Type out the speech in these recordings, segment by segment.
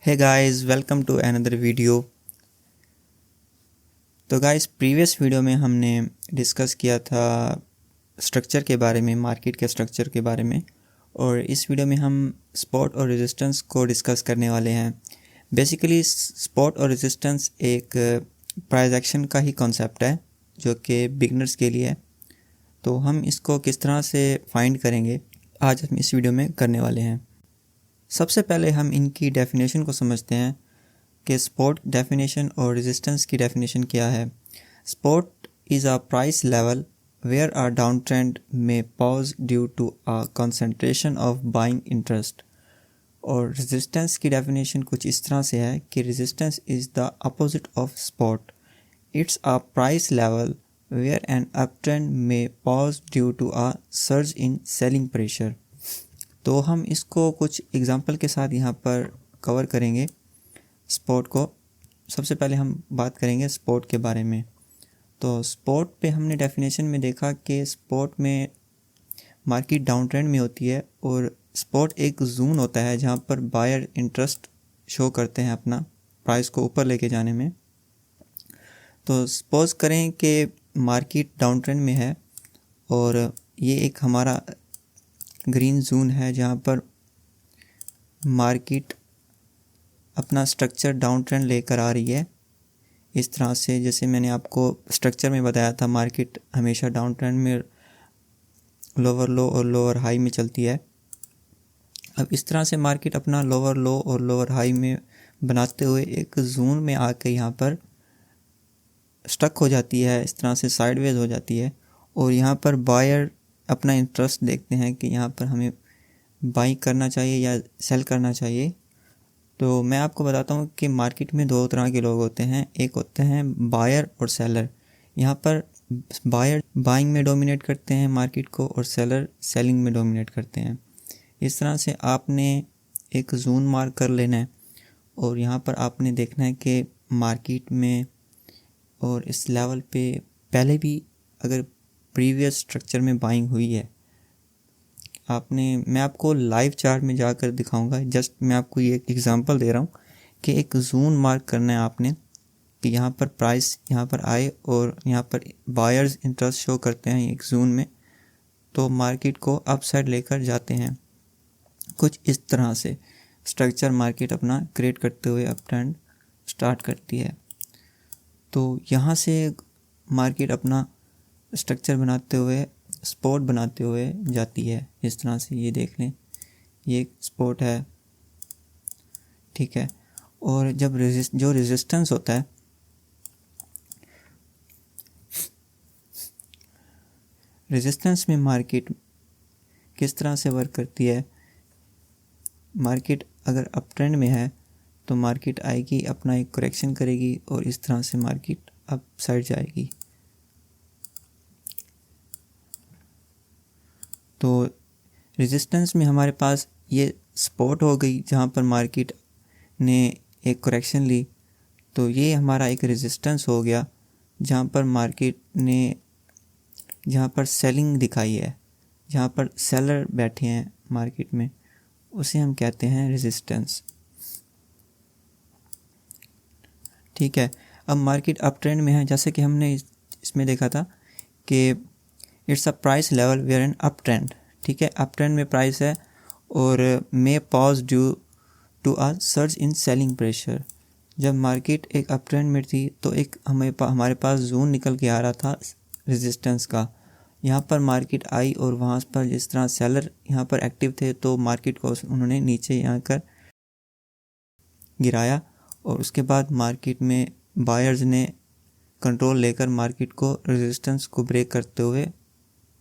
Hey guys, welcome to another video। तो guys previous video में हमने डिस्कस किया था स्ट्रक्चर के बारे में, मार्केट के स्ट्रक्चर के बारे में, और इस वीडियो में हम सपोर्ट और रेजिस्टेंस को डिस्कस करने वाले हैं। बेसिकली सपोर्ट और रेजिस्टेंस एक प्राइस एक्शन का ही कॉन्सेप्ट है जो कि बिगनर्स के लिए है। तो हम इसको किस तरह से फाइंड करेंगे आज हम इस वीडियो में करने वाले हैं। सबसे पहले हम इनकी डेफिनेशन को समझते हैं कि सपोर्ट डेफिनेशन और रेजिस्टेंस की डेफिनेशन क्या है। Support is a price level where a down trend में pause due to a concentration of buying interest. और रेजिस्टेंस की डेफिनेशन कुछ इस तरह से है कि resistance is the opposite of support. It's a price level where an up trend में pause due to a surge in selling pressure. तो हम इसको कुछ एग्जांपल के साथ यहाँ पर कवर करेंगे सपोर्ट को। सबसे पहले हम बात करेंगे सपोर्ट के बारे में। तो सपोर्ट पे हमने डेफिनेशन में देखा कि सपोर्ट में मार्केट डाउन ट्रेंड में होती है और सपोर्ट एक जोन होता है जहाँ पर बायर इंटरेस्ट शो करते हैं अपना प्राइस को ऊपर लेके जाने में। तो सपोज करें कि मार्केट डाउन ट्रेंड में है और ये एक हमारा ग्रीन जोन है जहाँ पर मार्केट अपना स्ट्रक्चर डाउन ट्रेंड लेकर आ रही है। इस तरह से जैसे मैंने आपको स्ट्रक्चर में बताया था, मार्केट हमेशा डाउन ट्रेंड में लोअर लो और लोअर हाई में चलती है। अब इस तरह से मार्केट अपना लोअर लो और लोअर हाई में बनाते हुए एक जोन में आके यहाँ पर स्टक हो जाती है, इस तरह से साइडवेज हो जाती है। और यहाँ पर बायर अपना इंटरेस्ट देखते हैं कि यहाँ पर हमें बाई करना चाहिए या सेल करना चाहिए। तो मैं आपको बताता हूँ कि मार्केट में दो तरह के लोग होते हैं, एक होते हैं बायर और सेलर। यहाँ पर बायर बाइंग में डोमिनेट करते हैं मार्केट को और सेलर सेलिंग में डोमिनेट करते हैं। इस तरह से आपने एक जोन मार्क कर लेना है और यहाँ पर आपने देखना है कि मार्केट में और इस लेवल पे पहले भी अगर प्रीवियस स्ट्रक्चर में बाइंग हुई है मैं आपको लाइव चार्ट में जाकर दिखाऊंगा। जस्ट मैं आपको ये एक एग्जांपल दे रहा हूँ कि एक जोन मार्क करना है आपने कि यहाँ पर प्राइस यहाँ पर आए और यहाँ पर बायर्स इंटरेस्ट शो करते हैं एक जोन में, तो मार्केट को अप साइड लेकर जाते हैं। कुछ इस तरह से स्ट्रक्चर मार्केट अपना क्रिएट करते हुए अप ट्रेंड स्टार्ट करती है। तो यहाँ से मार्केट अपना स्ट्रक्चर बनाते हुए सपोर्ट बनाते हुए जाती है। इस तरह से ये देख लें, ये सपोर्ट है, ठीक है। और जब जो रेजिस्टेंस होता है, रेजिस्टेंस में मार्केट किस तरह से वर्क करती है। मार्केट अगर अप ट्रेंड में है तो मार्केट आएगी, अपना एक करेक्शन करेगी और इस तरह से मार्केट अप साइड जाएगी। तो रेजिस्टेंस में हमारे पास ये सपोर्ट हो गई जहाँ पर मार्केट ने एक करेक्शन ली, तो ये हमारा एक रेजिस्टेंस हो गया जहाँ पर मार्केट ने जहाँ पर सेलिंग दिखाई है, जहाँ पर सेलर बैठे हैं मार्केट में, उसे हम कहते हैं रेजिस्टेंस, ठीक है। अब मार्केट अप ट्रेंड में है, जैसे कि हमने इसमें देखा था कि it's a price level where an up trend, ठीक है। अप ट्रेंड में प्राइस है और may pause due to a surge in selling pressure. जब मार्केट एक अप ट्रेंड में थी तो एक हमारे पास जोन निकल के आ रहा था रेजिस्टेंस का। यहाँ पर मार्केट आई और वहाँ पर जिस तरह सेलर यहाँ पर एक्टिव थे तो मार्केट को उन्होंने नीचे यहाँ कर गिराया और उसके बाद मार्केट में बायर्स ने कंट्रोल लेकर मार्केट को रेजिस्टेंस को ब्रेक करते हुए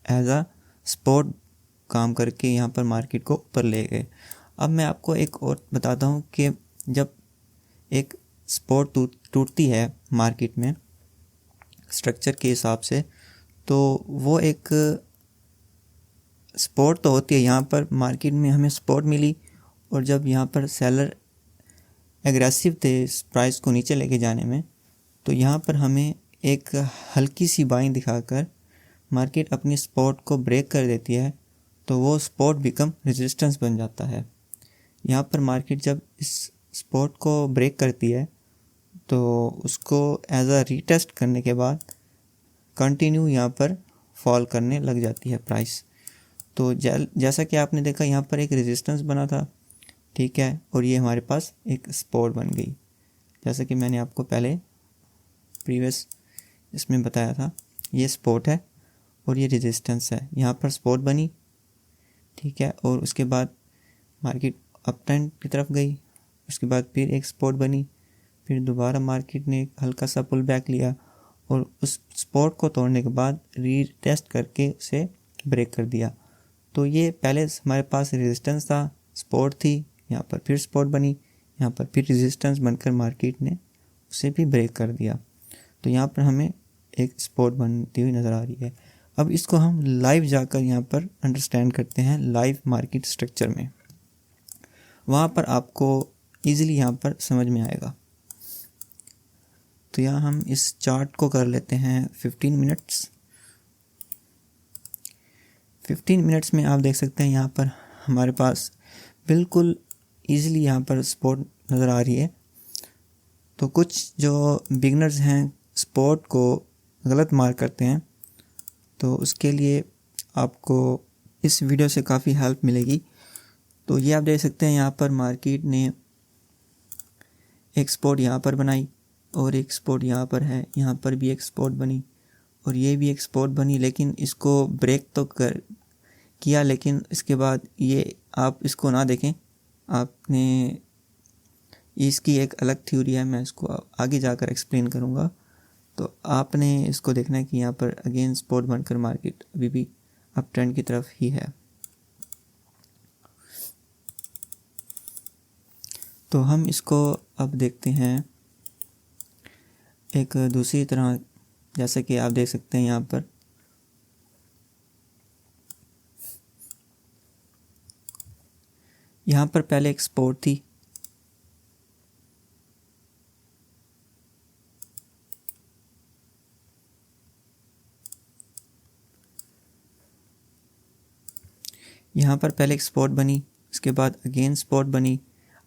एज अ सपोर्ट काम करके यहाँ पर मार्केट को ऊपर ले गए। अब मैं आपको एक और बताता हूँ कि जब एक सपोर्ट टूटती है मार्केट में स्ट्रक्चर के हिसाब से, तो वो एक सपोर्ट तो होती है। यहाँ पर मार्केट में हमें सपोर्ट मिली और जब यहाँ पर सेलर एग्रेसिव थे इस प्राइस को नीचे लेके जाने में, तो यहाँ पर हमें एक हल्की सी बाइंग दिखाकर मार्केट अपनी सपोर्ट को ब्रेक कर देती है, तो वो सपोर्ट बिकम रेजिस्टेंस बन जाता है। यहाँ पर मार्केट जब इस सपोर्ट को ब्रेक करती है तो उसको एज अ रीटेस्ट करने के बाद कंटिन्यू यहाँ पर फॉल करने लग जाती है प्राइस। तो जैसा कि आपने देखा यहाँ पर एक रेजिस्टेंस बना था, ठीक है, और ये हमारे पास एक सपोर्ट बन गई। जैसा कि मैंने आपको पहले प्रीवियस इसमें बताया था, ये सपोर्ट है और ये रेजिस्टेंस है। यहाँ पर सपोर्ट बनी, ठीक है, और उसके बाद मार्केट अप ट्रेंड की तरफ गई। उसके बाद फिर एक सपोर्ट बनी, फिर दोबारा मार्केट ने हल्का सा पुल बैक लिया और उस सपोर्ट को तोड़ने के बाद रीटेस्ट करके उसे ब्रेक कर दिया। तो ये पहले हमारे पास रेजिस्टेंस था, सपोर्ट थी, यहाँ पर फिर सपोर्ट बनी, यहाँ पर फिर रेजिस्टेंस बनकर मार्केट ने उसे भी ब्रेक कर दिया। तो यहाँ पर हमें एक सपोर्ट बनती हुई नज़र आ रही है। अब इसको हम लाइव जाकर यहाँ पर अंडरस्टैंड करते हैं लाइव मार्केट स्ट्रक्चर में, वहाँ पर आपको ईज़िली यहाँ पर समझ में आएगा। तो यहाँ हम इस चार्ट को कर लेते हैं 15 मिनट्स। 15 मिनट्स में आप देख सकते हैं यहाँ पर हमारे पास बिल्कुल ईज़िली यहाँ पर सपोर्ट नज़र आ रही है। तो कुछ जो बिगनर्स हैं सपोर्ट को गलत मार्क करते हैं, तो उसके लिए आपको इस वीडियो से काफ़ी हेल्प मिलेगी। तो ये आप देख सकते हैं यहाँ पर मार्केट ने एक सपोर्ट यहाँ पर बनाई और एक सपोर्ट यहाँ पर है, यहाँ पर भी एक सपोर्ट बनी और ये भी एक सपोर्ट बनी, लेकिन इसको ब्रेक तो किया, लेकिन इसके बाद ये आप इसको ना देखें, आपने इसकी एक अलग थ्योरी है, मैं इसको आगे जाकर एक्सप्लेन करूँगा। तो आपने इसको देखना है कि यहाँ पर अगेन सपोर्ट बनकर मार्केट अभी भी अप ट्रेंड की तरफ ही है। तो हम इसको अब देखते हैं एक दूसरी तरह, जैसे कि आप देख सकते हैं यहाँ पर पहले एक सपोर्ट थी, यहाँ पर पहले एक सपोर्ट बनी, उसके बाद अगेन सपोर्ट बनी,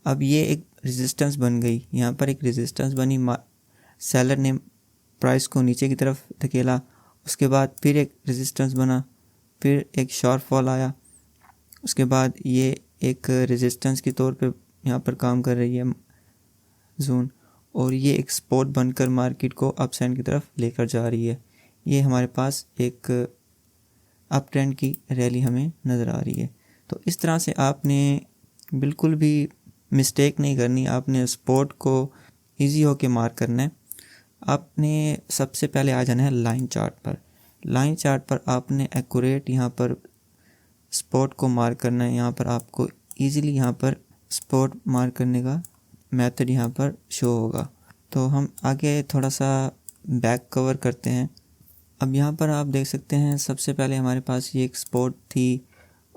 अब ये एक रेजिस्टेंस बन गई। यहाँ पर एक रेजिस्टेंस बनी, सेलर ने प्राइस को नीचे की तरफ धकेला, उसके बाद फिर एक रेजिस्टेंस बना, फिर एक शॉर्ट फॉल आया, उसके बाद ये एक रेजिस्टेंस के तौर पे यहाँ पर काम कर रही है जोन, और ये एक सपोर्ट बनकर मार्केट को अप साइड की तरफ लेकर जा रही है। ये हमारे पास एक अप ट्रेंड की रैली हमें नज़र आ रही है। तो इस तरह से आपने बिल्कुल भी मिस्टेक नहीं करनी, आपने सपोर्ट को इजी होके मार्क करना है। आपने सबसे पहले आ जाना है लाइन चार्ट पर। लाइन चार्ट पर आपने एक्यूरेट यहाँ पर सपोर्ट को मार्क करना है। यहाँ पर आपको इजीली यहाँ पर सपोर्ट मार्क करने का मेथड यहाँ पर शो होगा। तो हम आगे थोड़ा सा बैक कवर करते हैं। अब यहाँ पर आप देख सकते हैं सबसे पहले हमारे पास ये एक सपोर्ट थी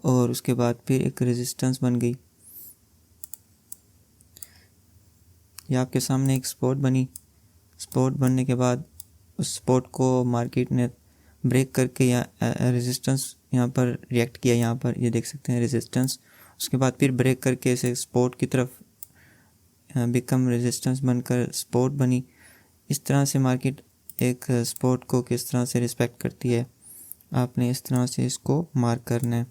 और उसके बाद फिर एक रेजिस्टेंस बन गई। ये आपके सामने एक सपोर्ट बनी, सपोर्ट बनने के बाद उस सपोर्ट को मार्केट ने ब्रेक करके या रेजिस्टेंस यहाँ पर रिएक्ट किया। यहाँ पर ये देख सकते हैं रेजिस्टेंस, उसके बाद फिर ब्रेक करके इसे सपोर्ट की तरफ बिकम रेजिस्टेंस बनकर सपोर्ट बनी। इस तरह से मार्केट एक सपोर्ट को किस तरह से रिस्पेक्ट करती है, आपने इस तरह से इसको मार्क करना है।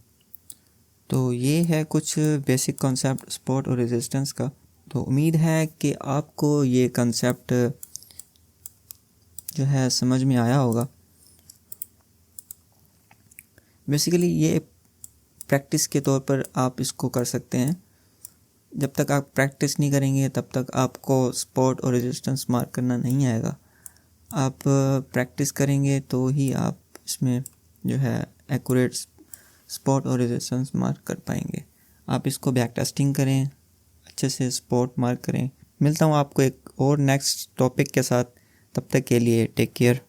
तो ये है कुछ बेसिक कॉन्सेप्ट सपोर्ट और रेजिस्टेंस का। तो उम्मीद है कि आपको ये कॉन्सेप्ट जो है समझ में आया होगा। बेसिकली ये प्रैक्टिस के तौर पर आप इसको कर सकते हैं। जब तक आप प्रैक्टिस नहीं करेंगे तब तक आपको सपोर्ट और रेजिस्टेंस मार्क करना नहीं आएगा। आप प्रैक्टिस करेंगे तो ही आप इसमें जो है एक्यूरेट सपोर्ट और रेजिस्टेंस मार्क कर पाएंगे। आप इसको बैक टेस्टिंग करें, अच्छे से सपोर्ट मार्क करें। मिलता हूँ आपको एक और नेक्स्ट टॉपिक के साथ, तब तक के लिए टेक केयर।